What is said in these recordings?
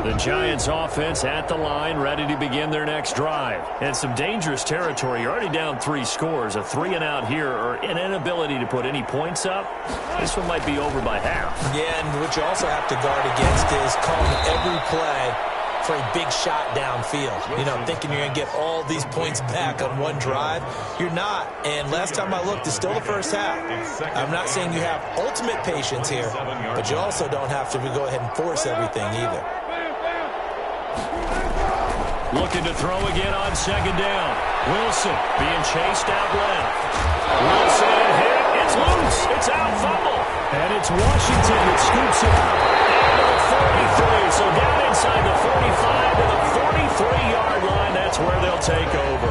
The Giants offense at the line, ready to begin their next drive. And some dangerous territory. You're already down 3 scores. A 3-and-out here, or an inability to put any points up. This one might be over by half. Yeah, and what you also have to guard against is calling every play for a big shot downfield. You know, thinking you're going to get all these points back on one drive. You're not. And last time I looked, it's still the first half. I'm not saying you have ultimate patience here, but you also don't have to go ahead and force everything either. Looking to throw again on second down. Wilson being chased out left. Wilson hit. It's loose. It's out. Fumble. And it's Washington that scoops it up. And to the 43. So down inside the 45 to the 43-yard line. That's where they'll take over.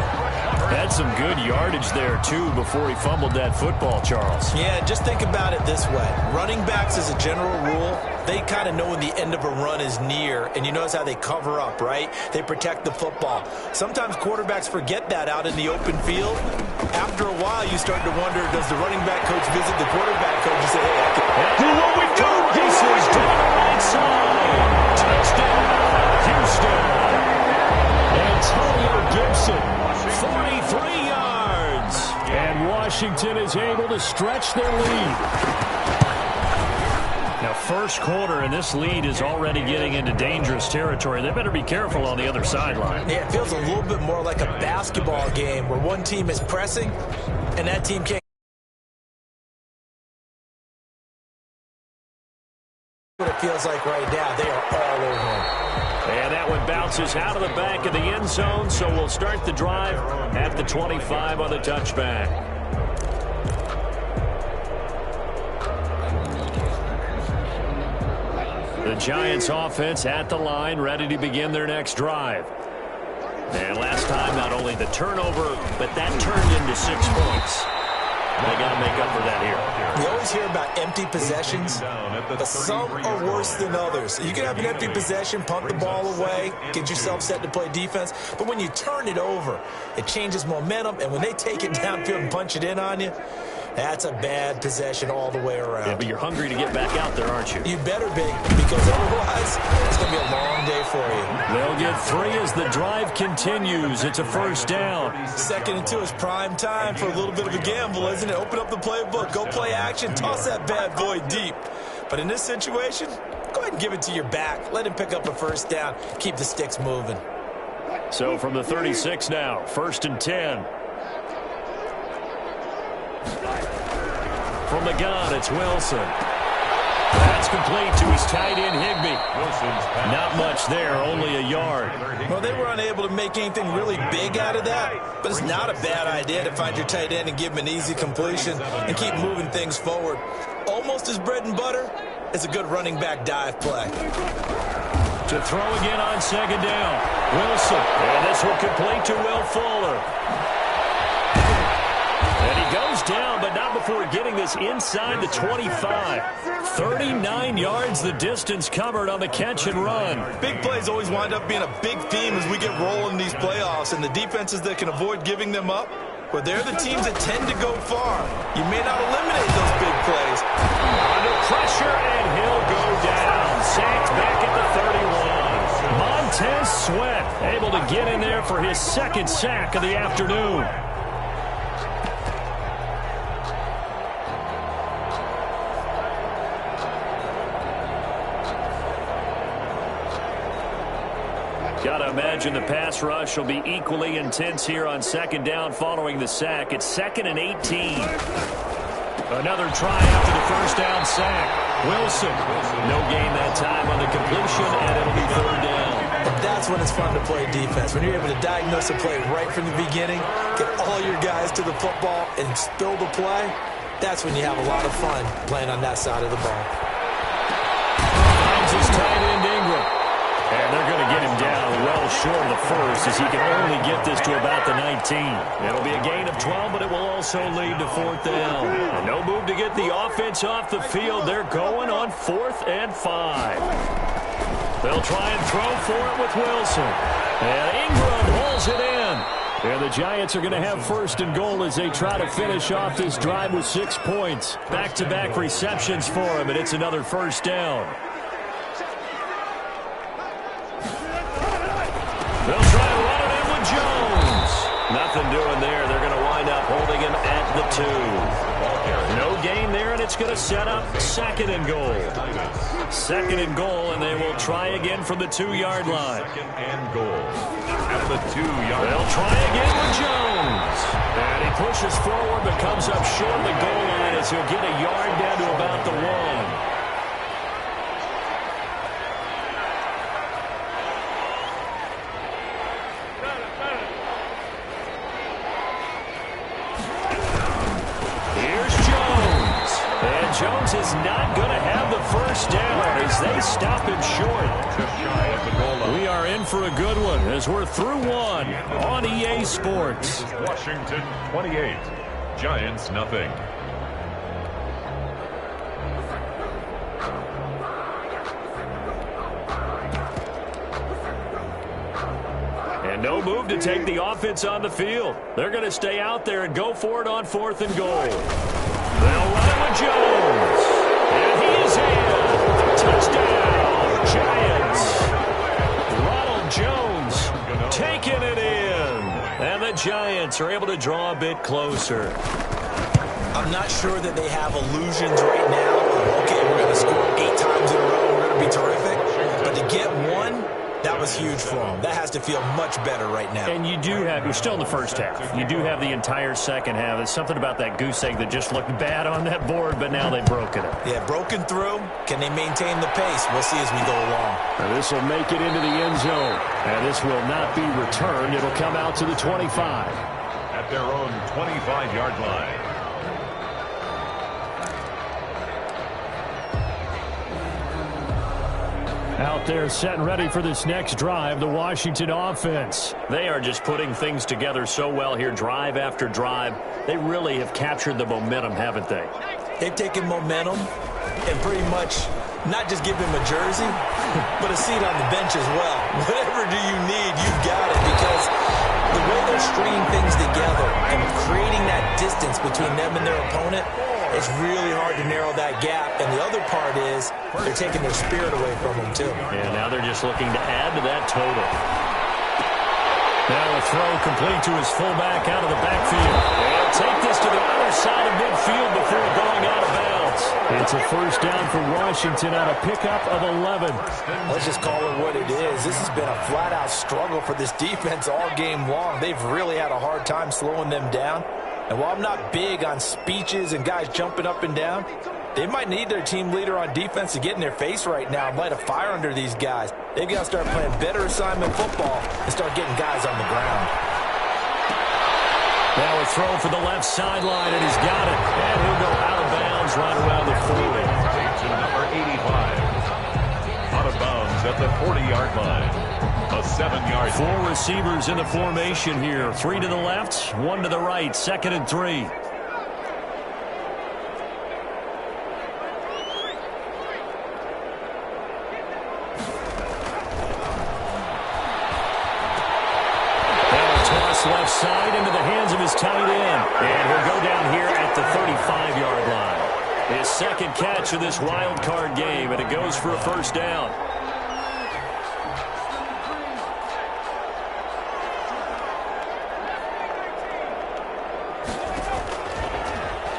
Had some good yardage there, too, before he fumbled that football, Charles. Yeah, just think about it this way. Running backs, as a general rule, they kind of know when the end of a run is near, and you notice how they cover up, right? They protect the football. Sometimes quarterbacks forget that out in the open field. After a while, you start to wonder, does the running back coach visit the quarterback coach and say, hey, I can do what we do? Pieces down the right side. Touchdown, Houston. Antonio Gibson, 43 yards. And Washington is able to stretch their lead. Now, first quarter, and this lead is already getting into dangerous territory. They better be careful on the other sideline. Yeah, it feels a little bit more like a basketball game where one team is pressing and that team can't. What it feels like right now, they are all over him. And that one bounces out of the back of the end zone, so we'll start the drive at the 25 on the touchback. The Giants offense at the line, ready to begin their next drive. And last time, not only the turnover, but that turned into 6 points. They got to make up for that here. You always hear about empty possessions, but some are worse than others. You can have an empty possession, punt the ball away, get yourself set to play defense, but when you turn it over, it changes momentum, and when they take it downfield and punch it in on you, that's a bad possession all the way around. Yeah, but you're hungry to get back out there, aren't you? You better be, because otherwise, it's going to be a long day for you. They'll get 3 as the drive continues. It's a first down. 2nd and 2 is prime time for a little bit of a gamble, isn't it? Open up the playbook, go play action, toss that bad boy deep. But in this situation, go ahead and give it to your back. Let him pick up a first down. Keep the sticks moving. So from the 36 now, 1st and 10. From the gun, it's Wilson. That's complete to his tight end, Higbee. Not much there, only a yard. Well, they were unable to make anything really big out of that, but it's not a bad idea to find your tight end and give him an easy completion and keep moving things forward. Almost as bread and butter as a good running back dive play. To throw again on second down, Wilson. And this one complete to Will Fuller. And he goes down, but not before getting this inside the 25. 39 yards the distance covered on the catch and run. Big plays always wind up being a big theme as we get rolling these playoffs, and the defenses that can avoid giving them up, well, they're the teams that tend to go far. You may not eliminate those big plays. Under pressure, and he'll go down. Sacked back at the 31. Montez Sweat able to get in there for his 2nd sack of the afternoon. Got to imagine the pass rush will be equally intense here on 2nd down following the sack. It's 2nd and 18. Another try after the 1st down sack. Wilson. No gain that time on the completion, and it'll be 3rd down. That's when it's fun to play defense. When you're able to diagnose a play right from the beginning, get all your guys to the football, and spill the play, that's when you have a lot of fun playing on that side of the ball. Finds his tight end, Ingram. And they're going to get him down well short of the 1st as he can only get this to about the 19. It'll be a gain of 12, but it will also lead to 4th down. And no move to get the offense off the field. They're going on 4th and 5. They'll try and throw for it with Wilson. And Ingram hauls it in. And the Giants are going to have 1st and goal as they try to finish off this drive with 6 points. Back-to-back receptions for him, and it's another 1st down. They'll try and run it in with Jones. Nothing doing there. They're going to wind up holding him at the 2. No gain there, and it's going to set up second and goal. Second and goal, and they will try again from the 2-yard line. Second and goal at the 2-yard line. They'll try again with Jones. And he pushes forward but comes up short of the goal line as he'll get a yard down to about the 1. Jones is not going to have the first down as they stop him short. Just shy of the goal line. We are in for a good one as we're through one on EA Sports. Washington 28, Giants nothing. And no move to take the offense on the field. They're going to stay out there and go for it on 4th and goal. They'll run it with Jones. And he is in. Touchdown, Giants. Ronald Jones taking it in. And the Giants are able to draw a bit closer. I'm not sure that they have illusions right now. Okay, we're going to score 8 times in a row. We're going to be terrific. But to get one, that was huge for them. That has to feel much better right now. And you're still in the first half. You do have the entire second half. There's something about that goose egg that just looked bad on that board, but now they've broken it. Yeah, broken through. Can they maintain the pace? We'll see as we go along. And this will make it into the end zone. And this will not be returned. It'll come out to the 25. At their own 25-yard line. Out there set and ready for this next drive, the Washington offense. They are just putting things together so well here, drive after drive. They really have captured the momentum, haven't they? They've taken momentum and pretty much not just give him a jersey, but a seat on the bench as well. Whatever do you need, you've got it, because the way they're stringing things together and creating that distance between them and their opponent, it's really hard to narrow that gap. And the other part is they're taking their spirit away from them, too. And now they're just looking to add to that total. Now a throw complete to his fullback out of the backfield. They'll take this to the other side of midfield before going out of bounds. It's a first down for Washington on a pickup of 11. Let's just call it what it is. This has been a flat-out struggle for this defense all game long. They've really had a hard time slowing them down. And while I'm not big on speeches and guys jumping up and down, they might need their team leader on defense to get in their face right now and light a fire under these guys. They've got to start playing better assignment football and start getting guys on the ground. Now a throw for the left sideline, and he's got it. And he'll go out of bounds right around the 40. To number 85. Out of bounds at the 40-yard line. A 7-yard. 4 receivers in the formation here. 3 to the left, 1 to the right. 2nd and 3. Now a toss left side into the hands of his tight end. And he'll go down here at the 35-yard line. His second catch of this wild card game, and it goes for a first down.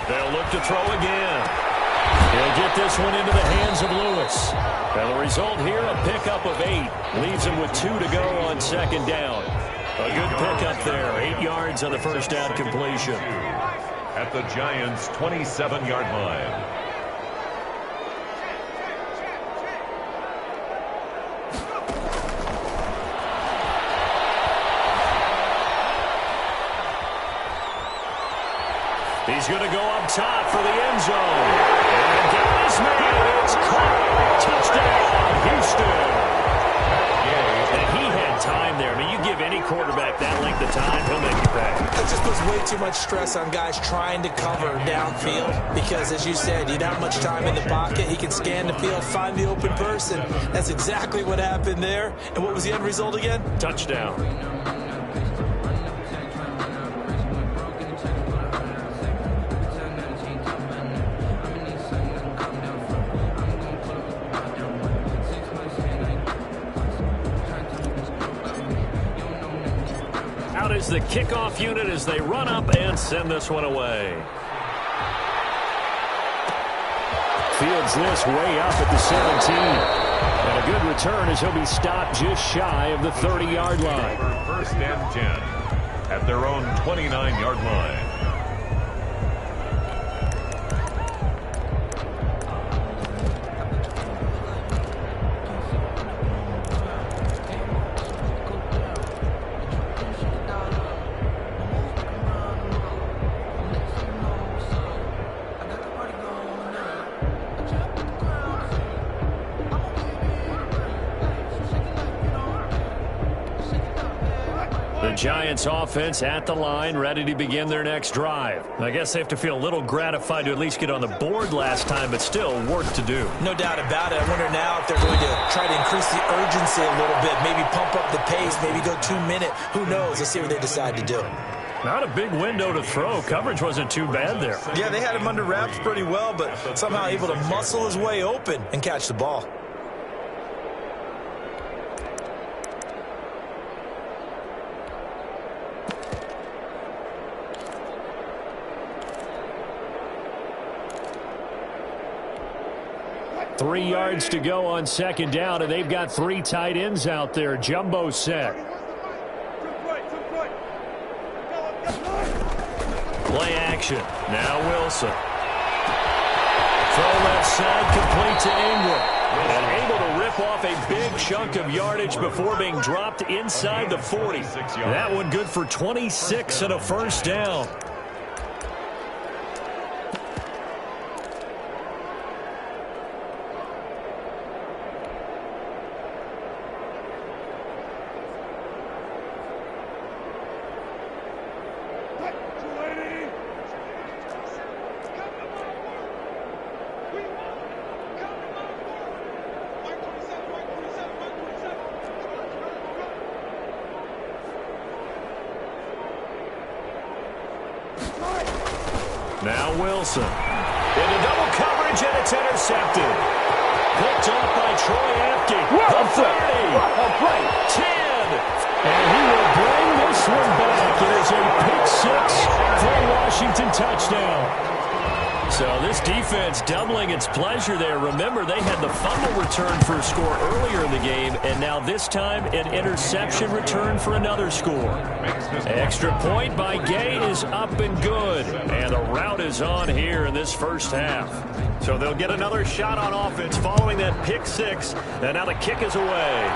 They'll look to throw again. He'll get this one into the hands of Lewis. And the result here, a pickup of 8. Leaves him with 2 to go on second down. A good pickup there. 8 yards on the first down completion. At the Giants' 27-yard line. He's going to go up top for the end zone. And got his man. It's caught. Touchdown, Houston. And he had time there. I mean, you give any quarterback that length of time, he'll make you pay. That just puts way too much stress on guys trying to cover downfield because, as you said, you don't have much time in the pocket. He can scan the field, find the open person. That's exactly what happened there. And what was the end result again? Touchdown. is the kickoff unit as they run up and send this one away. Fields this way up at the 17. And a good return as he'll be stopped just shy of the 30-yard line. First and 10 at their own 29-yard line. The Giants offense at the line, ready to begin their next drive. I guess they have to feel a little gratified to at least get on the board last time, but still work to do. No doubt about it. I wonder now if they're going to try to increase the urgency a little bit, maybe pump up the pace, maybe go 2-minute. Who knows? Let's see what they decide to do. Not a big window to throw. Coverage wasn't too bad there. Yeah, they had him under wraps pretty well, but somehow able to muscle his way open and catch the ball. Three yards to go on second down, and they've got three tight ends out there. Jumbo set. Play action. Now Wilson. Throw left side, complete to Ingram. And able to rip off a big chunk of yardage before being dropped inside the 40. That one good for 26 and a first down. Now Wilson. Into double coverage, and it's intercepted. Picked off by Troy Apke. The 30. 10. And he will bring this one back. It is a pick-6 for a Washington touchdown. So this defense doubling its pleasure there. Remember, they had the fumble return for a score earlier in the game, and now this time an interception return for another score. Extra point by Gay is up and good, and the route is on here in this first half. So they'll get another shot on offense following that pick-6, and now the kick is away.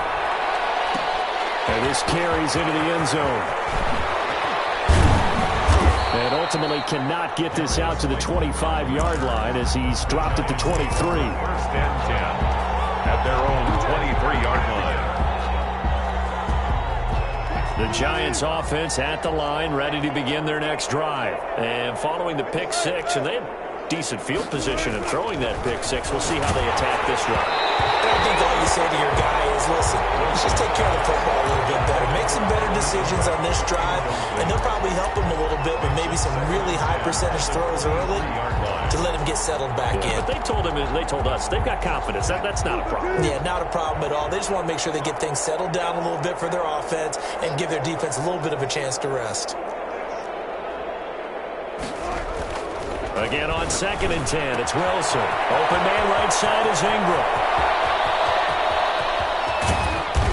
And this carries into the end zone. And ultimately cannot get this out to the 25-yard line as he's dropped at the 23. First and 10 at their own 23-yard line. The Giants offense at the line, ready to begin their next drive. And following the pick-6, and they had decent field position in throwing that pick-6. We'll see how they attack this one. I think all you say to your guy is, listen, let's just take care of the football a little bit better. Make some better decisions on this drive, and they'll probably help him a little bit with maybe some really high percentage throws early to let him get settled back in. But they told us, they've got confidence. That's not a problem. Yeah, not a problem at all. They just want to make sure they get things settled down a little bit for their offense and give their defense a little bit of a chance to rest. Again on 2nd and 10, it's Wilson. Open man right side is Ingram.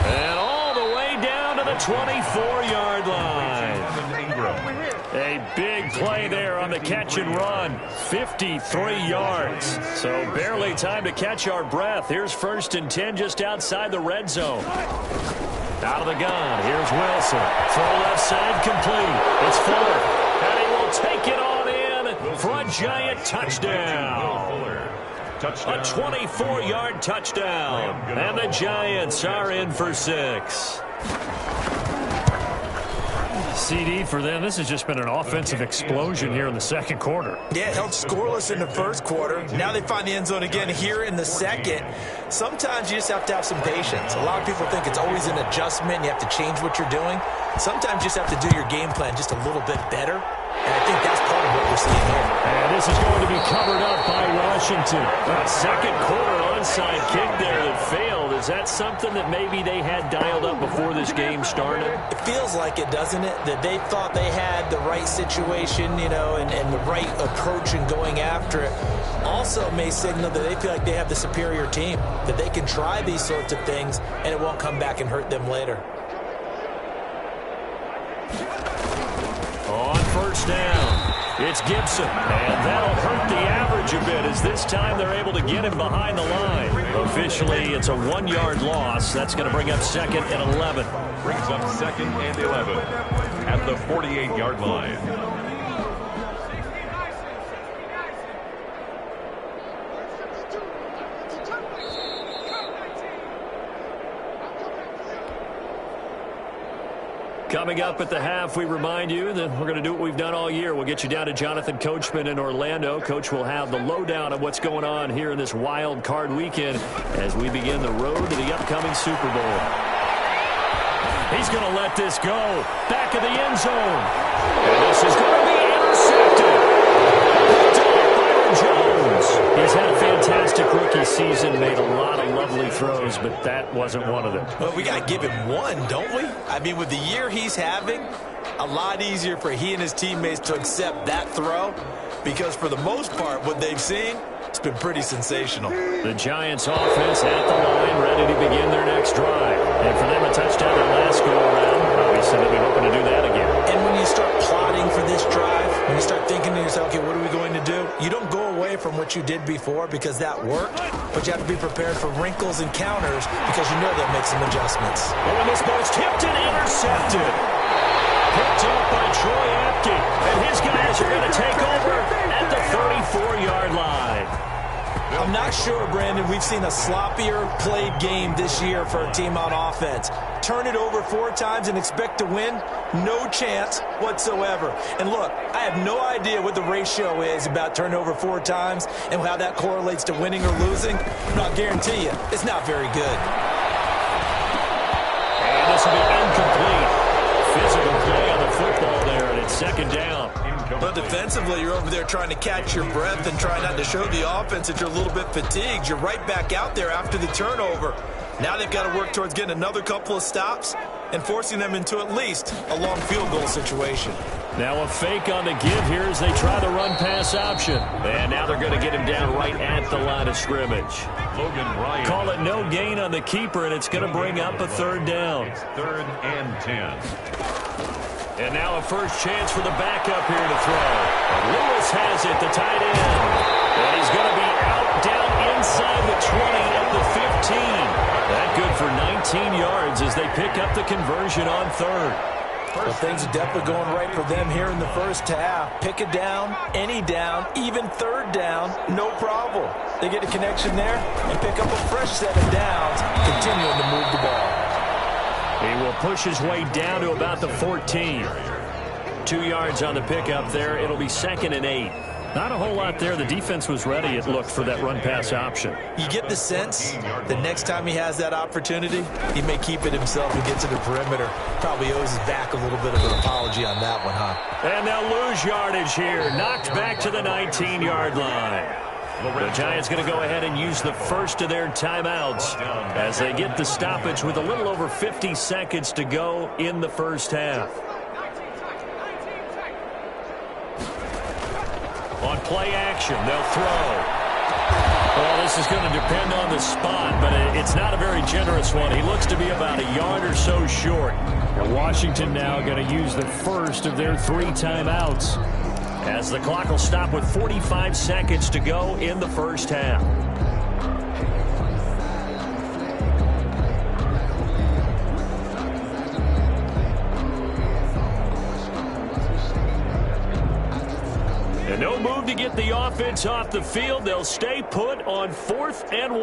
And all the way down to the 24-yard line. A big play there on the catch and run. 53 yards. So barely time to catch our breath. Here's 1st and 10 just outside the red zone. Out of the gun, here's Wilson. Throw left side, complete. It's Fuller. And he will take it on in for a Giant touchdown. A 24-yard touchdown. And the Giants are in for 6. CD for them. This has just been an offensive explosion here in the second quarter. Yeah, held scoreless in the first quarter. Now they find the end zone again here in the second. Sometimes you just have to have some patience. A lot of people think it's always an adjustment. You have to change what you're doing. Sometimes you just have to do your game plan just a little bit better. And I think that's part of what we're seeing here. And this is going to be covered up by Washington. A second quarter onside kick there that failed as is that something that maybe they had dialed up before this game started? It feels like it, doesn't it? That they thought they had the right situation, you know, and the right approach in going after it. Also may signal that they feel like they have the superior team, that they can try these sorts of things and it won't come back and hurt them later. On first down, it's Gibson, and that'll hurt the average a bit as this time they're able to get him behind the line. Officially, it's a 1-yard loss. That's going to bring up 2nd and 11. Brings up 2nd and 11 at the 48-yard line. Coming up at the half, we remind you that we're going to do what we've done all year. We'll get you down to Jonathan Coachman in Orlando. Coach will have the lowdown of what's going on here in this wild card weekend as we begin the road to the upcoming Super Bowl. He's going to let this go. Back of the end zone. And this is going to be intercepted. Jones. He's had a fantastic rookie season, made a lot of lovely throws, but that wasn't one of them. Well, we got to give him one, don't we? I mean, with the year he's having, a lot easier for he and his teammates to accept that throw because for the most part, what they've seen, it's been pretty sensational. The Giants offense at the line, ready to begin their next drive. And for them, a touchdown their last go-around. Obviously, they'll be hoping to do that again. And when you start plotting for this drive, when you start thinking to yourself, okay, what are we going to do? You don't go away from what you did before because that worked, but you have to be prepared for wrinkles and counters because you know they'll make some adjustments. Oh, and this ball's tipped and intercepted. Picked up by Troy Apke. And his guys are going to take over at the 34-yard line. I'm not sure, Brandon, we've seen a sloppier played game this year for a team on offense. Turn it over 4 times and expect to win? No chance whatsoever. And look, I have no idea what the ratio is about turning over 4 times and how that correlates to winning or losing. But I'll guarantee you, it's not very good. And this will be incomplete. Physical play on the football there, and it's 2nd down. But defensively, you're over there trying to catch your breath and try not to show the offense that you're a little bit fatigued. You're right back out there after the turnover. Now they've got to work towards getting another couple of stops and forcing them into at least a long field goal situation. Now a fake on the give here as they try the run-pass option. And now they're going to get him down right at the line of scrimmage. Logan Ryan. Call it no gain on the keeper, and it's going to bring up a 3rd down. 3rd and 10. And now a first chance for the backup here to throw. And Lewis has it, the tight end. And he's going to be out down inside the 20 at the 15. That good for 19 yards as they pick up the conversion on 3rd. Well, things are definitely going right for them here in the first half. Pick a down, any down, even 3rd down, no problem. They get a connection there and pick up a fresh set of downs, continuing to move the ball. He will push his way down to about the 14. 2 yards on the pickup there. It'll be 2nd and 8. Not a whole lot there. The defense was ready, it looked, for that run-pass option. You get the sense that next time he has that opportunity, he may keep it himself and get to the perimeter. Probably owes his back a little bit of an apology on that one, huh? And they'll lose yardage here. Knocked back to the 19-yard line. The Giants going to go ahead and use the first of their timeouts as they get the stoppage with a little over 50 seconds to go in the first half. On play action, they'll throw. Well, this is going to depend on the spot, but it's not a very generous one. He looks to be about a yard or so short. And Washington now going to use the first of their 3 timeouts, as the clock will stop with 45 seconds to go in the first half. And no move to get the offense off the field. They'll stay put on 4th and 1.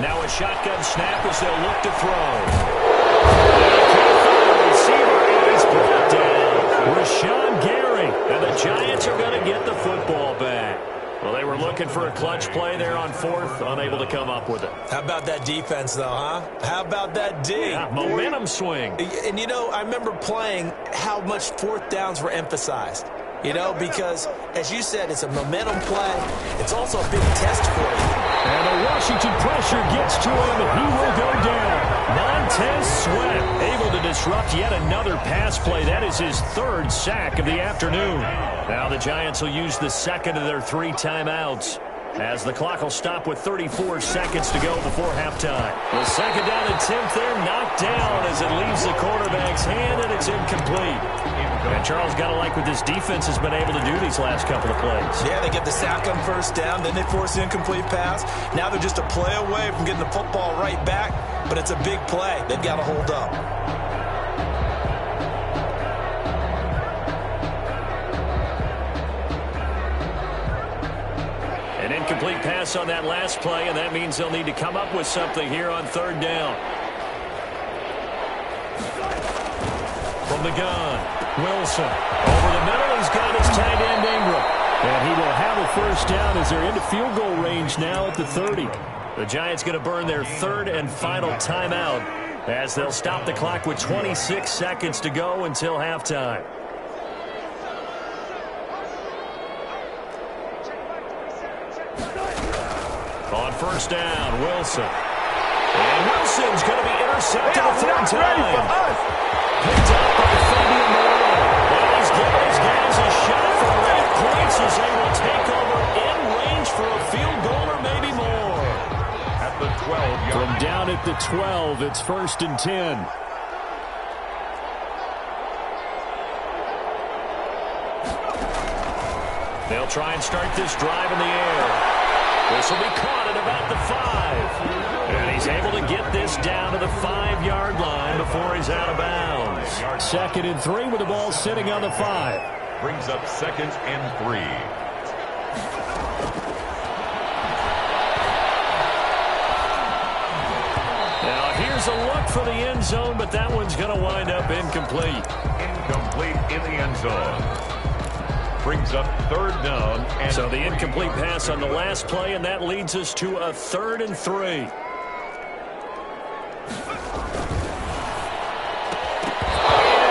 Now a shotgun snap as they'll look to throw. Brought down. Rashawn Gary, and the Giants are going to get the football back. Well, they were looking for a clutch play there on 4th, unable to come up with it. How about that defense, though, huh? How about that D? Yeah, momentum swing. And, you know, I remember playing how much 4th downs were emphasized. You know, because, as you said, it's a momentum play. It's also a big test for you. And the Washington pressure gets to him, and he will go down. Montez Sweat able to disrupt yet another pass play. That is his third sack of the afternoon. Now the Giants will use the second of their 3 timeouts, as the clock will stop with 34 seconds to go before halftime. The second down attempt there knocked down as it leaves the quarterback's hand, and it's incomplete. And Charles, got to like what this defense has been able to do these last couple of plays. Yeah, they get the sack on first down, then they force the incomplete pass. Now they're just a play away from getting the football right back, but it's a big play. They've got to hold up. An incomplete pass on that last play, and that means they'll need to come up with something here on third down. From the gun, Wilson. Over the middle, he's got his tight end, Ingram. And he will have a first down as they're into field goal range now at the 30. The Giants going to burn their third and final timeout as they'll stop the clock with 26 seconds to go until halftime. On first down, Wilson. And Wilson's going to be intercepted a third time. Picked up by Fabian Moreau. And he's giving his guys a shot for 8 points as they will take over in range for a field goal or maybe more. At the 12-yard line. From down at the 12, it's 1st and 10. They'll try and start this drive in the air. This will be caught at about the 5. And he's able to get this down to the 5-yard line before he's out of bounds. 2nd and 3 with the ball sitting on the 5. Brings up 2nd and 3. Now here's a look for the end zone, but that one's going to wind up incomplete. Incomplete in the end zone. Brings up 3rd down. And so the incomplete pass on the last play, and that leads us to a 3rd and 3.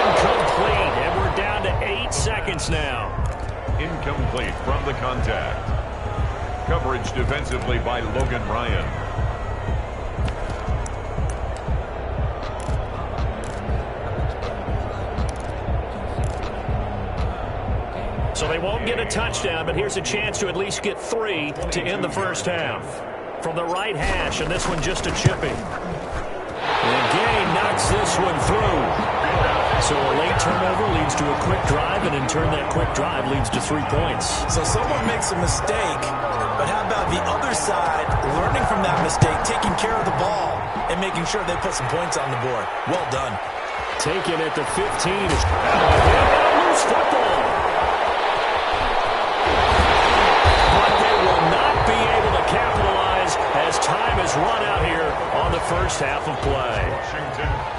Incomplete, and we're down to 8 seconds now. Incomplete from the contact. Coverage defensively by Logan Ryan. So they won't get a touchdown, but here's a chance to at least get 3 to end the first half. From the right hash, and this one just a chipping. And Gay knocks this one through. So a late turnover leads to a quick drive, and in turn that quick drive leads to 3 points. So someone makes a mistake, but how about the other side learning from that mistake, taking care of the ball, and making sure they put some points on the board. Well done. Taken at the 15. Loose football. Capitalize as time has run out here on the first half of play.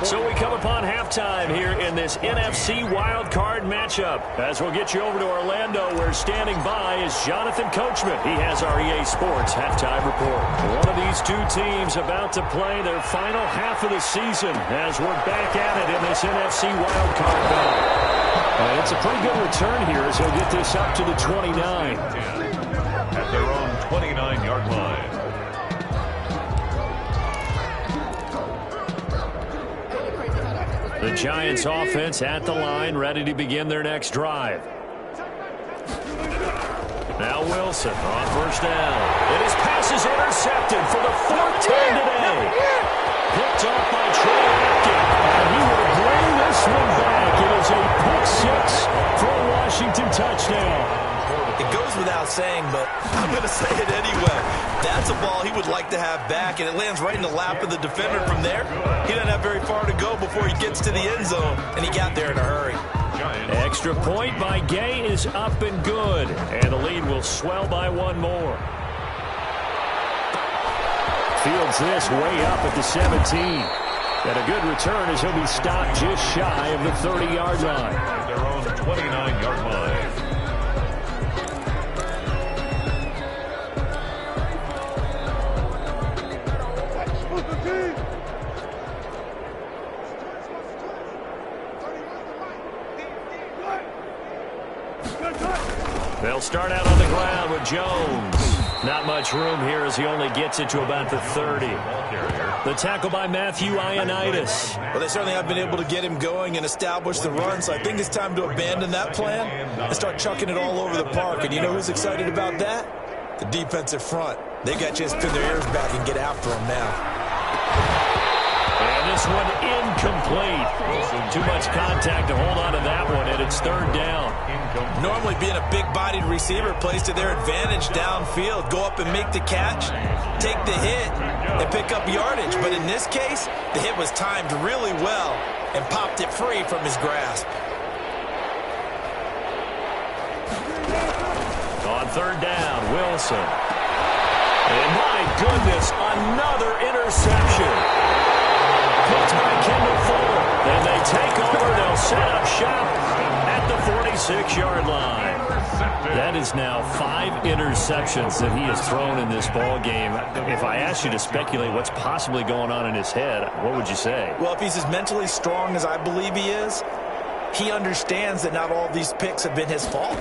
So we come upon halftime here in this NFC wildcard matchup, as we'll get you over to Orlando, where standing by is Jonathan Coachman. He has our EA Sports halftime report. One of these two teams about to play their final half of the season as we're back at it in this NFC wildcard battle. And it's a pretty good return here as he'll get this up to the 29. At their own 29-yard line. The Giants offense at the line, ready to begin their next drive. Now Wilson on first down. And his pass is intercepted for the 4th time today. Picked off by Trey Atkin. And he will bring this one back. It is a pick 6 for a Washington touchdown. It goes without saying, but I'm going to say it anyway. That's a ball he would like to have back, and it lands right in the lap of the defender from there. He doesn't have very far to go before he gets to the end zone, and he got there in a hurry. Extra point by Gay is up and good, and the lead will swell by 1 more. Fields this way up at the 17. And a good return as he'll be stopped just shy of the 30-yard line. Their own 29-yard line. They'll start out on the ground with Jones. Not much room here as he only gets it to about the 30. The tackle by Matthew Ioannidis. Well, they certainly have been able to get him going and establish the run, so I think it's time to abandon that plan and start chucking it all over the park. And you know who's excited about that? The defensive front. They got to just pin their ears back and get after him now. And this one incomplete. Too much contact to hold on to that one, and it's third down. Normally being a big-bodied receiver plays to their advantage downfield. Go up and make the catch, take the hit, and pick up yardage. But in this case, the hit was timed really well and popped it free from his grasp. On third down, Wilson. And my goodness, another interception. Picked by Kendall Fuller. And they take over. They'll set up shop at the 46-yard line. That is now 5 interceptions that he has thrown in this ball game. If I asked you to speculate what's possibly going on in his head, what would you say? Well, if he's as mentally strong as I believe he is, he understands that not all of these picks have been his fault.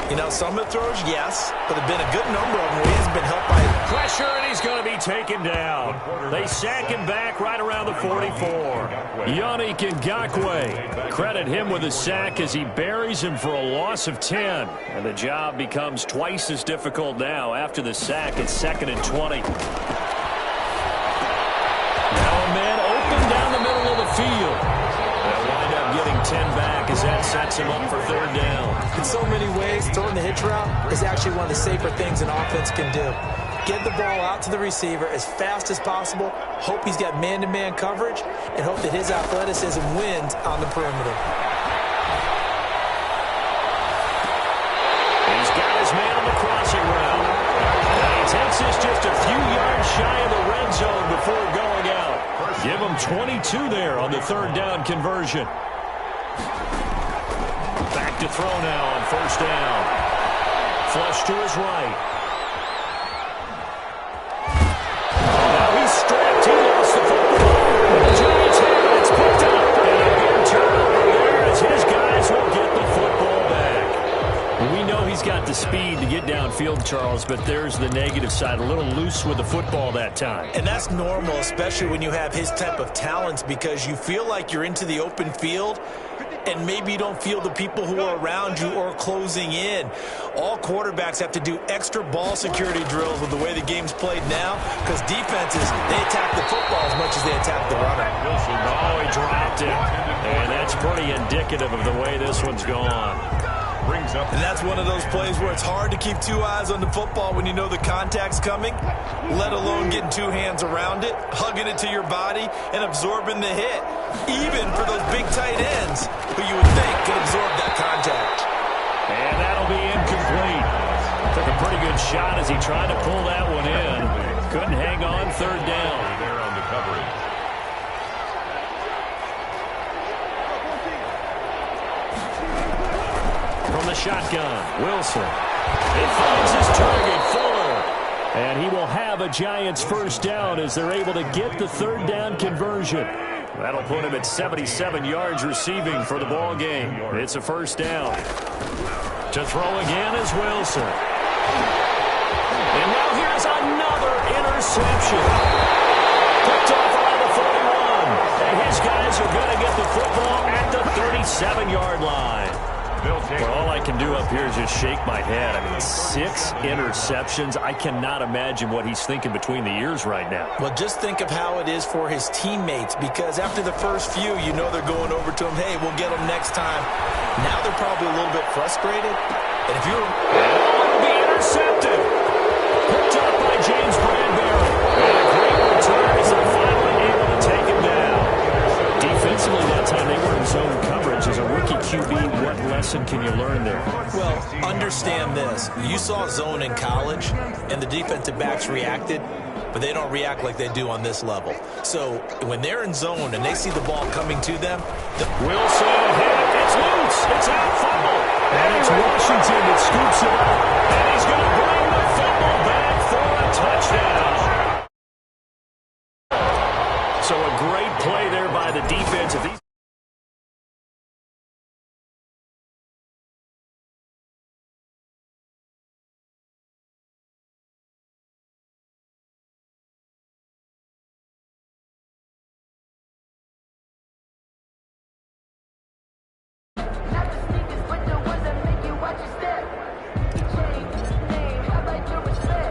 You know, some of the throws, yes, but there have been a good number of them where he has been helped by pressure, and he's going to be taken down. They sack him back right around the 44. Yannick Ngakoue. Credit him with a sack as he buries him for a loss of 10. And the job becomes twice as difficult now after the sack. It's 2nd and 20. Now a man open down the middle of the field. They'll wind up getting 10 back as that sets him up for third down. In so many ways, throwing the hitch route is actually one of the safer things an offense can do. Get the ball out to the receiver as fast as possible, hope he's got man-to-man coverage, and hope that his athleticism wins on the perimeter. He's got his man on the crossing route. And he takes this just a few yards shy of the red zone before going out. Give him 22 there on the third down conversion. Back to throw now on first down. Flush to his right. Now he's strapped. He lost the football. The Giants have it. It's picked up. And a big turnover there as his guys will get the football back. We know he's got the speed to get downfield, Charles, but there's the negative side. A little loose with the football that time. And that's normal, especially when you have his type of talents, because you feel like you're into the open field and maybe you don't feel the people who are around you or closing in. All quarterbacks have to do extra ball security drills with the way the game's played now, because defenses, they attack the football as much as they attack the runner. Oh, he dropped it. And that's pretty indicative of the way this one's gone. And that's one of those plays where it's hard to keep 2 eyes on the football when you know the contact's coming, let alone getting 2 hands around it, hugging it to your body, and absorbing the hit, even for those big tight ends who you would think could absorb that contact. And that'll be incomplete. Took a pretty good shot as he tried to pull that one in. Couldn't hang on third down. There on the coverage. From the shotgun, Wilson. He finds his target, Fuller. And he will have a Giants first down as they're able to get the third down conversion. That'll put him at 77 yards receiving for the ball game. It's a first down. To throw again is Wilson. And now here's another interception. Picked off around the 41. And his guys are going to get the football at the 37-yard line. Well, all I can do up here is just shake my head. I mean, 6 interceptions. I cannot imagine what he's thinking between the ears right now. Well, just think of how it is for his teammates, because after the first few, you know they're going over to him, hey, we'll get them next time. Now they're probably a little bit frustrated. And if you're... It'll be intercepted. Picked up by James Bradbury. And a great return as they're finally able to take him down. Defensively, that time they were in zone coverage. As a rookie QB, what lesson can you learn there? Well, understand this. You saw zone in college, and the defensive backs reacted, but they don't react like they do on this level. So when they're in zone and they see the ball coming to them, Wilson hit. It's loose. It's out fumble. And it's Washington that scoops it up. And he's going to bring the football back for a touchdown. So a great play there by the defense. If these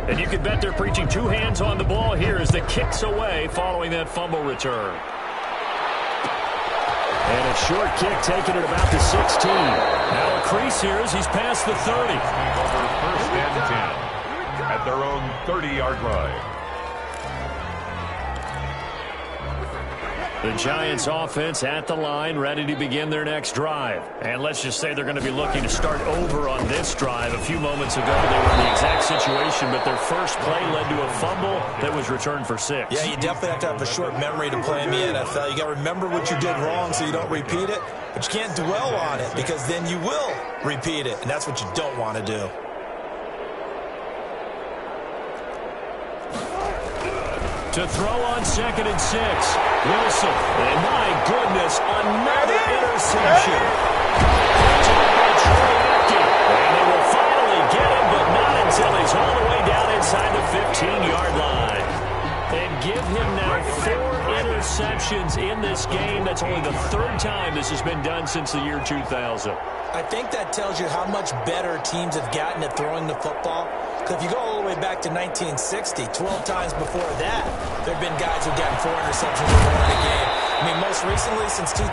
And you can bet they're preaching two hands on the ball here as the kick's away following that fumble return. And a short kick taken at about the 16. Now a crease here as he's past the 30. Over first and 10 at their own 30-yard line. The Giants offense at the line, ready to begin their next drive. And let's just say they're going to be looking to start over on this drive. A few moments ago, they were in the exact situation, but their first play led to a fumble that was returned for 6. Yeah, you definitely have to have a short memory to play in the NFL. You got to remember what you did wrong so you don't repeat it, but you can't dwell on it because then you will repeat it, and that's what you don't want to do. To throw on 2nd and 6. Wilson. And my goodness, another interception. And they will finally get him, but not until he's all the way down inside the 15-yard line. And give him now 4 interceptions in this game. That's only the 3rd time this has been done since the year 2000. I think that tells you how much better teams have gotten at throwing the football. Because if you go all the way back to 1960, 12 times before that, there have been guys who've gotten 4 interceptions or more in a game. I mean, most recently, since 2000,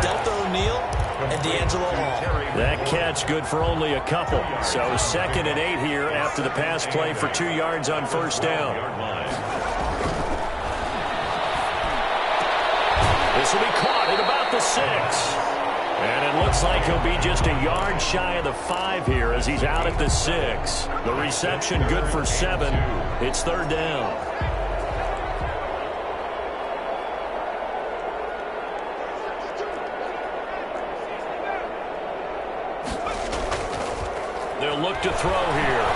Delta O'Neal and D'Angelo Hall. That catch good for only a couple. So 2nd and 8 here after the pass play for 2 yards on first down. This will be caught at about the 6. And it looks like he'll be just a yard shy of the 5 here as he's out at the 6. The reception good for 7. It's 3rd down. They'll look to throw here.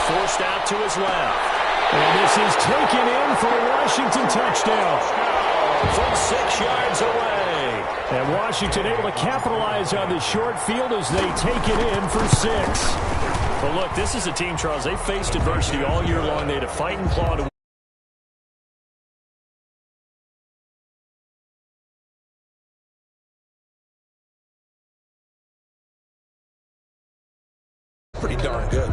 Forced out to his left. And this is taken in for a Washington touchdown. From 6 yards away. And Washington able to capitalize on the short field as they take it in for 6. But look, this is a team, Charles, they faced adversity all year long. They had to fight and claw to pretty darn good.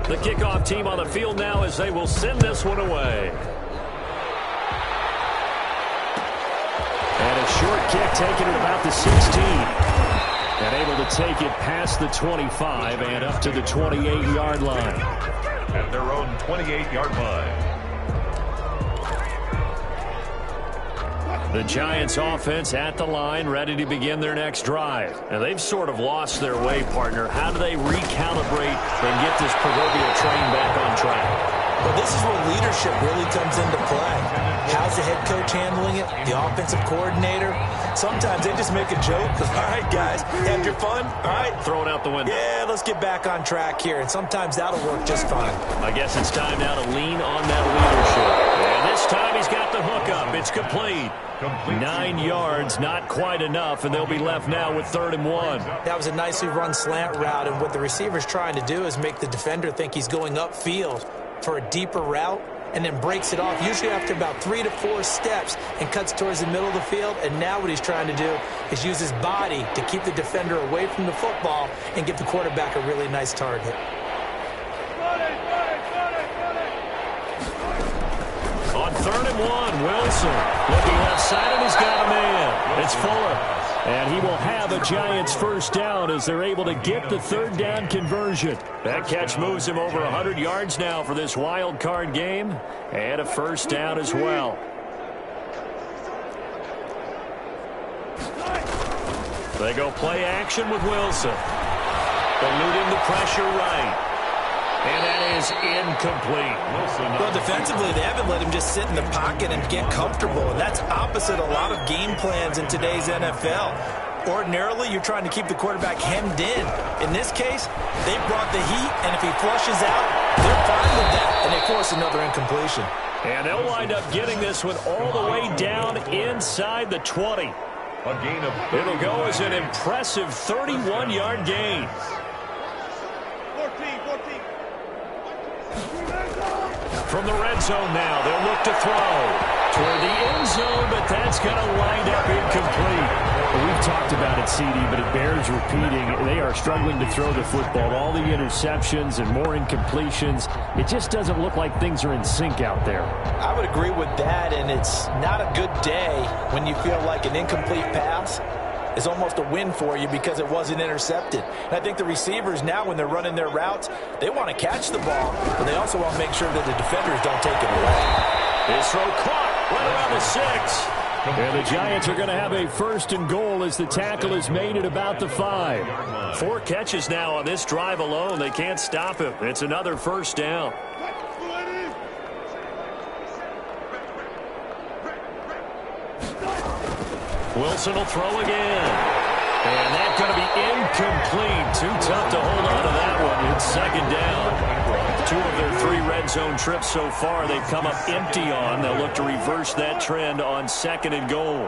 the kickoff team on the field now as they will send this one away. And a short kick taken at about the 16. And able to take it past the 25 and up to the 28-yard line. At their own 28-yard line. The Giants offense at the line, ready to begin their next drive. And they've sort of lost their way, partner. How do they recalibrate and get this proverbial train back on track? Well, this is where leadership really comes into play. How's the head coach handling it? The offensive coordinator? Sometimes they just make a joke. All right, guys, had your fun? All right. Throw it out the window. Yeah, let's get back on track here. And sometimes that'll work just fine. I guess it's time now to lean on that leadership. And this time he's got the hook up. It's complete. 9 yards, not quite enough, and they'll be left now with 3rd and 1. That was a nicely run slant route, and what the receiver's trying to do is make the defender think he's going upfield for a deeper route, and then breaks it off, usually after about 3 to 4 steps, and cuts towards the middle of the field. And now what he's trying to do is use his body to keep the defender away from the football and give the quarterback a really nice target. On 3rd and 1, Wilson looking left side, and he's got a man. It's Fuller. And he will have a Giants first down as they're able to get the 3rd down conversion. That catch moves him over 100 yards now for this wild card game, and a first down as well. They go play action with Wilson. Eluding the pressure right. And that is incomplete. Well, defensively, they haven't let him just sit in the pocket and get comfortable. And that's opposite a lot of game plans in today's NFL. Ordinarily, you're trying to keep the quarterback hemmed in. In this case, they brought the heat, and if he flushes out, they're fine with that. And they force another incompletion. And they'll wind up getting this one all the way down inside the 20. A gain of 30. It'll go as an impressive 31-yard gain. From the red zone now, they'll look to throw toward the end zone, but that's going to wind up incomplete. We've talked about it it, CD, but it bears repeating. They are struggling to throw the football. All the interceptions and more incompletions. It just doesn't look like things are in sync out there. I would agree with that, and it's not a good day when you feel like an incomplete pass is almost a win for you because it wasn't intercepted. And I think the receivers now, when they're running their routes, they want to catch the ball, but they also want to make sure that the defenders don't take it away. This throw caught right around the 6. And the Giants are going to have a 1st and goal as the tackle is made at about the 5. 4 catches now on this drive alone. They can't stop him. It's another 1st down. Wilson will throw again. And that's going to be incomplete. Too tough to hold on to that one. It's 2nd down. 2 of their 3 red zone trips so far they've come up empty on. They'll look to reverse that trend on 2nd and goal.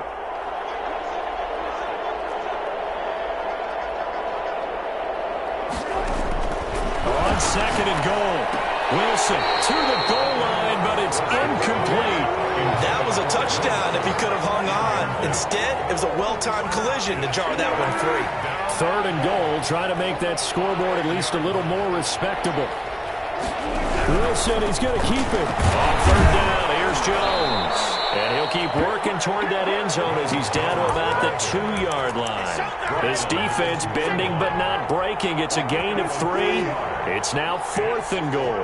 On 2nd and goal, Wilson to the goal line, but it's incomplete. That was a touchdown if he could have hung on. Instead, it was a well-timed collision to jar that one free. 3rd and goal, trying to make that scoreboard at least a little more respectable. Wilson, he's going to keep it. On 3rd down, here's Jones. And he'll keep working toward that end zone as he's down to about the 2-yard line. This defense bending but not breaking. It's a gain of 3. It's now 4th and goal.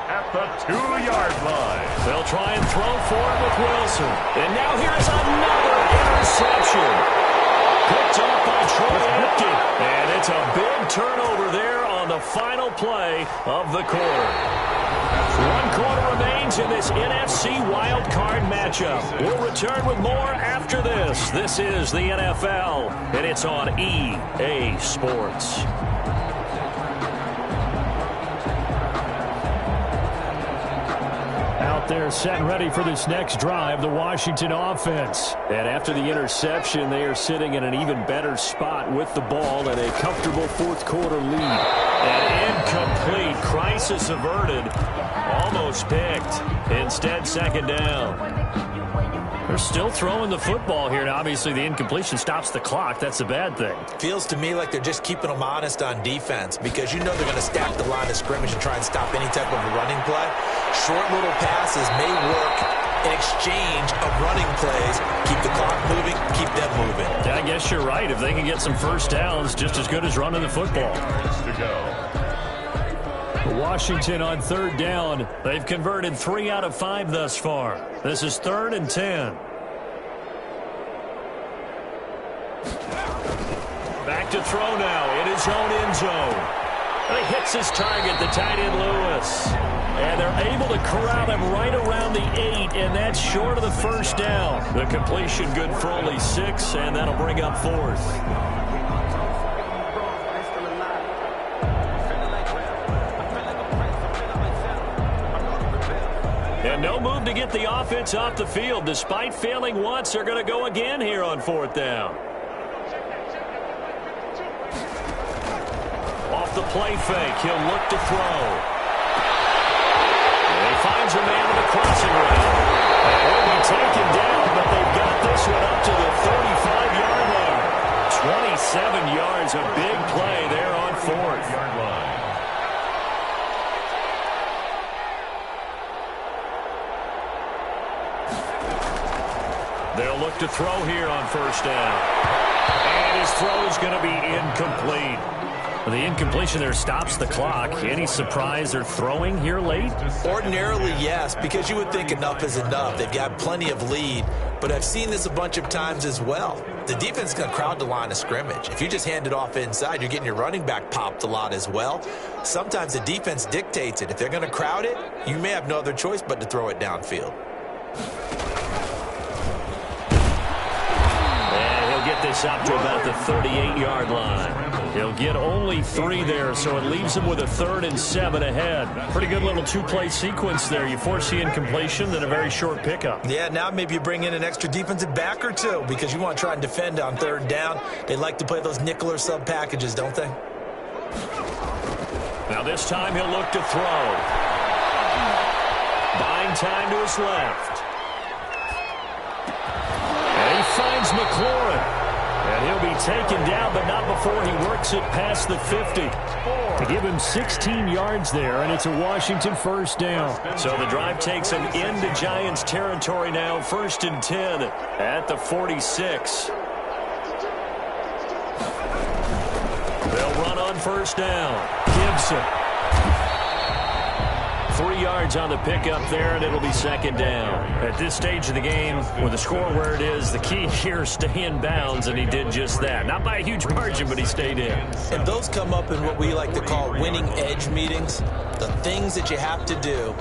At the 2-yard line. They'll try and throw for it with Wilson. And now here's another interception. Picked off by Troy Apke. And it's a big turnover there on the final play of the quarter. 1 quarter remains in this NFC wildcard matchup. We'll return with more after this. This is the NFL, and it's on EA Sports. Out there set and ready for this next drive, the Washington offense. And after the interception, they are sitting in an even better spot with the ball and a comfortable 4th quarter lead. And incomplete. Crisis averted. Almost picked. Instead, 2nd down. They're still throwing the football here. Now, obviously, the incompletion stops the clock. That's a bad thing. Feels to me like they're just keeping them honest on defense because you know they're going to stack the line of scrimmage and try and stop any type of a running play. Short little passes may work in exchange of running plays. Keep the clock moving, keep them moving. Yeah, I guess you're right. If they can get some 1st downs, just as good as running the football. Washington on 3rd down. They've converted 3 out of 5 thus far. This is 3rd and 10. Back to throw now in his own end zone. And he hits his target, the tight end Lewis. And they're able to corral him right around the 8, and that's short of the 1st down. The completion good for only 6, and that'll bring up 4th. And no move to get the offense off the field. Despite failing once, they're going to go again here on 4th down. Off the play fake, he'll look to throw. And he finds a man in the crossing route. And will be taken down, but they've got this one up to the 35-yard line. 27 yards, a big play there on 4th. They'll look to throw here on 1st down. And his throw is going to be incomplete. The incompletion there stops the clock. Any surprise they're throwing here late? Ordinarily, yes, because you would think enough is enough. They've got plenty of lead, but I've seen this a bunch of times as well. The defense is going to crowd the line of scrimmage. If you just hand it off inside, you're getting your running back popped a lot as well. Sometimes the defense dictates it. If they're going to crowd it, you may have no other choice but to throw it downfield. Get this up to about the 38-yard line. He'll get only 3 there, so it leaves him with a 3rd and 7 ahead. Pretty good little 2-play sequence there. You force the incompletion, then a very short pickup. Yeah, now maybe you bring in an extra defensive back or 2 because you want to try and defend on 3rd down. They like to play those nickel or sub packages, don't they? Now this time he'll look to throw. Buying time to his left. And he finds McLaurin. And he'll taken down, but not before he works it past the 50. To give him 16 yards there, and it's a Washington first down. So the drive takes him into Giants territory now, 1st and 10 at the 46. They'll run on first down. Gibson. 3 yards on the pickup there, and it'll be 2nd down. At this stage of the game, with the score where it is, the key here is stay in bounds, and he did just that. Not by a huge margin, but he stayed in. And those come up in what we like to call winning edge meetings. The things that you have to do,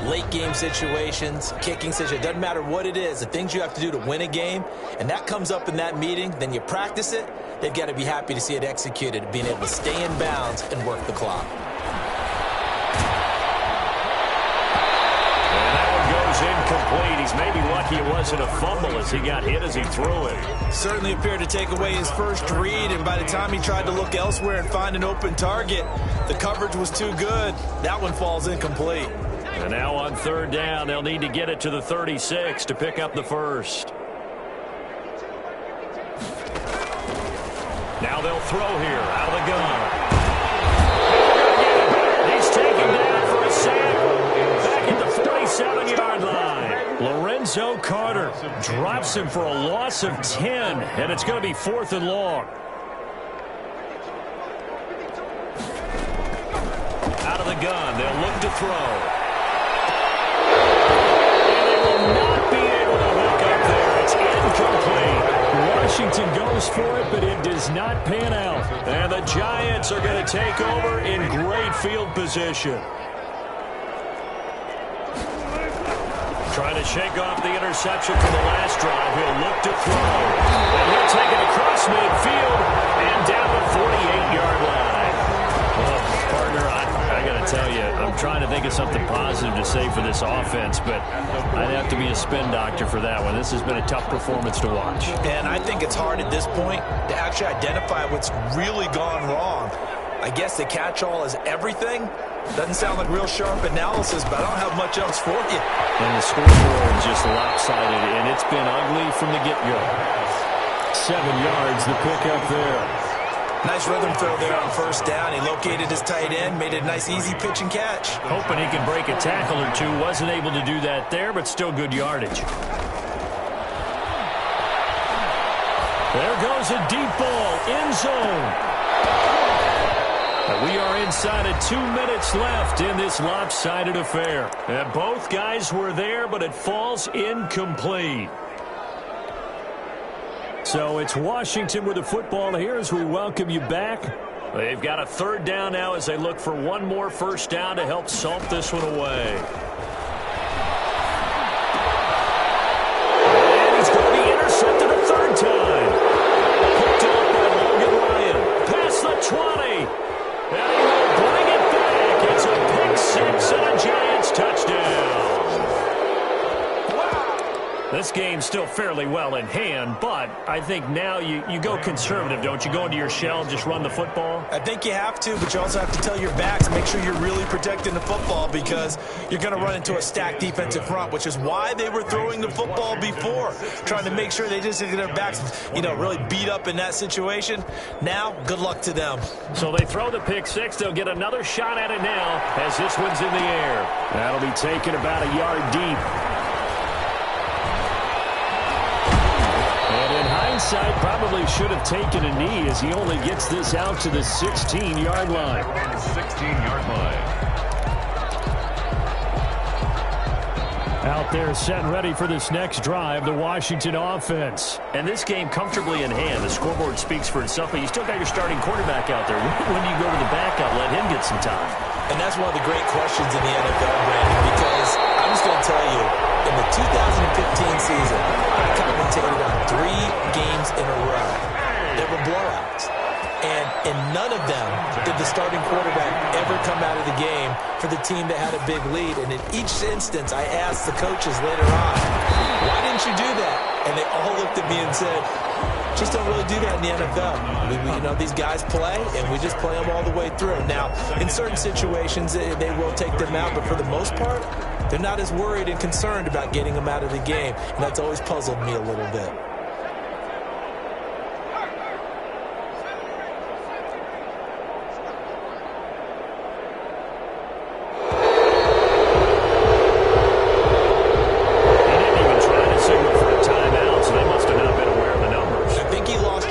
late game situations, kicking situations, doesn't matter what it is, the things you have to do to win a game, and that comes up in that meeting, then you practice it, they've got to be happy to see it executed, being able to stay in bounds and work the clock. Incomplete. He's maybe lucky it wasn't a fumble as he got hit as he threw it. Certainly appeared to take away his first read, and by the time he tried to look elsewhere and find an open target, the coverage was too good. That one falls incomplete. And now on 3rd down, they'll need to get it to the 36 to pick up the first. Now they'll throw here out of the gun. He's taken down for a sack. Back at the 47-yard line. Lorenzo Carter drops him for a loss of 10, and it's going to be 4th and long. Out of the gun, they'll look to throw. And they will not be able to hook up there. It's incomplete. Washington goes for it, but it does not pan out. And the Giants are going to take over in great field position. Trying to shake off the interception from the last drive. He'll look to throw. And he'll take it across midfield and down the 48-yard line. Well, partner, I got to tell you, I'm trying to think of something positive to say for this offense, but I'd have to be a spin doctor for that one. This has been a tough performance to watch. And I think it's hard at this point to actually identify what's really gone wrong. I guess the catch-all is everything. Doesn't sound like real sharp analysis, but I don't have much else for you. And the scoreboard just lopsided, and it's been ugly from the get-go. 7 yards, the pickup there. Nice rhythm throw there on 1st down. He located his tight end, made a nice easy pitch and catch. Hoping he can break a tackle or two. Wasn't able to do that there, but still good yardage. There goes a deep ball, end zone. We are inside of 2 minutes left in this lopsided affair. And both guys were there, but it falls incomplete. So it's Washington with the football here as we welcome you back. They've got a 3rd down now as they look for one more 1st down to help salt this one away. And he's going to be intercepted a 3rd time. Picked up by Logan Ryan. Past the 20. And he will bring it back. It's a pick 6 and a Giants touchdown. This game's still fairly well in hand, but I think now you go conservative, don't you? Go into your shell, just run the football? I think you have to, but you also have to tell your backs, make sure you're really protecting the football because you're going to run into a stacked defensive front, which is why they were throwing the football before, trying to make sure they just get their backs, really beat up in that situation. Now, good luck to them. So they throw the pick 6. They'll get another shot at it now as this one's in the air. That'll be taken about a yard deep. Hindsight, probably should have taken a knee as he only gets this out to the 16-yard line. 16-yard line. Out there set and ready for this next drive, the Washington offense. And this game comfortably in hand. The scoreboard speaks for itself, but you still got your starting quarterback out there. When do you go to the backup, let him get some time? And that's one of the great questions in the NFL, Brandon, because I'm just going to tell you, in the 2015 season, I commentated on 3 games in a row. There were blowouts. And in none of them did the starting quarterback ever come out of the game for the team that had a big lead. And in each instance, I asked the coaches later on, why didn't you do that? And they all looked at me and said, just don't really do that in the NFL. These guys play, and we just play them all the way through. Now, in certain situations, they will take them out, but for the most part, they're not as worried and concerned about getting them out of the game, and that's always puzzled me a little bit.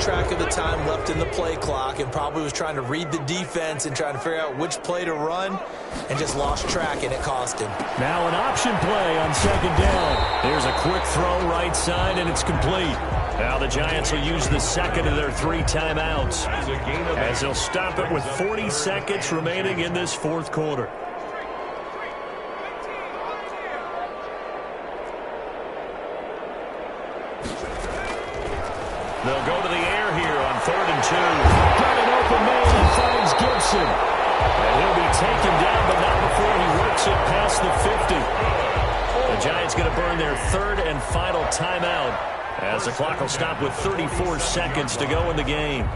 lost track of the time left in the play clock and probably was trying to read the defense and trying to figure out which play to run and just lost track, and it cost him. Now an option play on second down. Here's a quick throw right side, and it's complete. Now the Giants will use the second of their 3 timeouts as they'll stop it with 40 seconds remaining in this fourth quarter. They'll go to the air here on 3rd and 2. Got an open man and finds Gibson. And he'll be taken down, but not before he works it past the 50. The Giants going to burn their 3rd and final timeout as the clock will stop with 34 seconds to go in the game.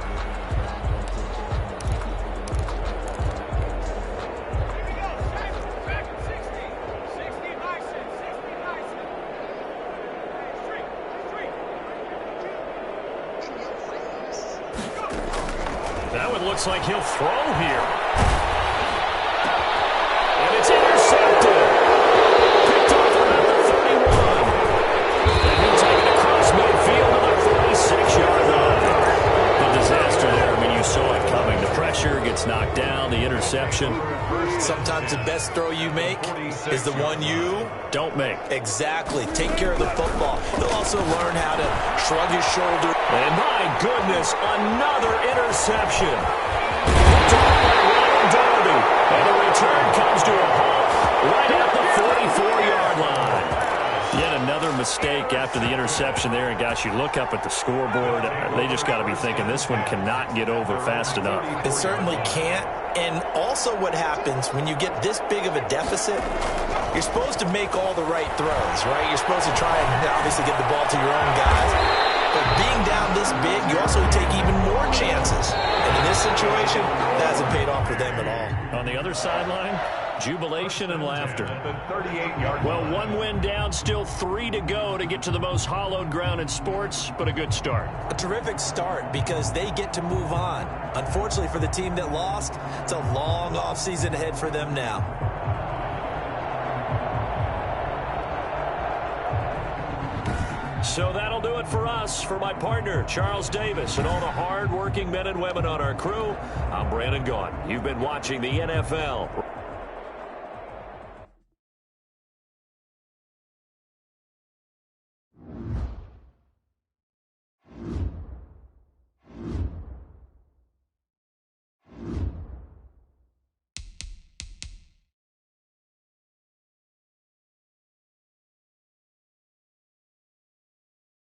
That one looks like he'll throw here. And it's intercepted. Picked off around the 31. And he'll take it across midfield to the 46-yard line. The disaster there. I mean, you saw it coming. The pressure gets knocked down. The interception. Sometimes the best throw you make is the one you don't make. Exactly. Take care of the football. He'll also learn how to shrug his shoulder. And my goodness, another interception. And the return comes to a halt right at the 44-yard line. Yet another mistake after the interception there. And gosh, you look up at the scoreboard, they just got to be thinking this one cannot get over fast enough. It certainly can't. And also what happens when you get this big of a deficit, you're supposed to make all the right throws, right? You're supposed to try and obviously get the ball to your own guys. But being down this big, you also take even more chances. And in this situation, that hasn't paid off for them at all. On the other sideline, jubilation and laughter. Well, 1 win down, still 3 to go to get to the most hallowed ground in sports, but a good start. A terrific start because they get to move on. Unfortunately for the team that lost, it's a long offseason ahead for them now. So that'll do it for us. For my partner, Charles Davis, and all the hard-working men and women on our crew, I'm Brandon Gaudin. You've been watching the NFL.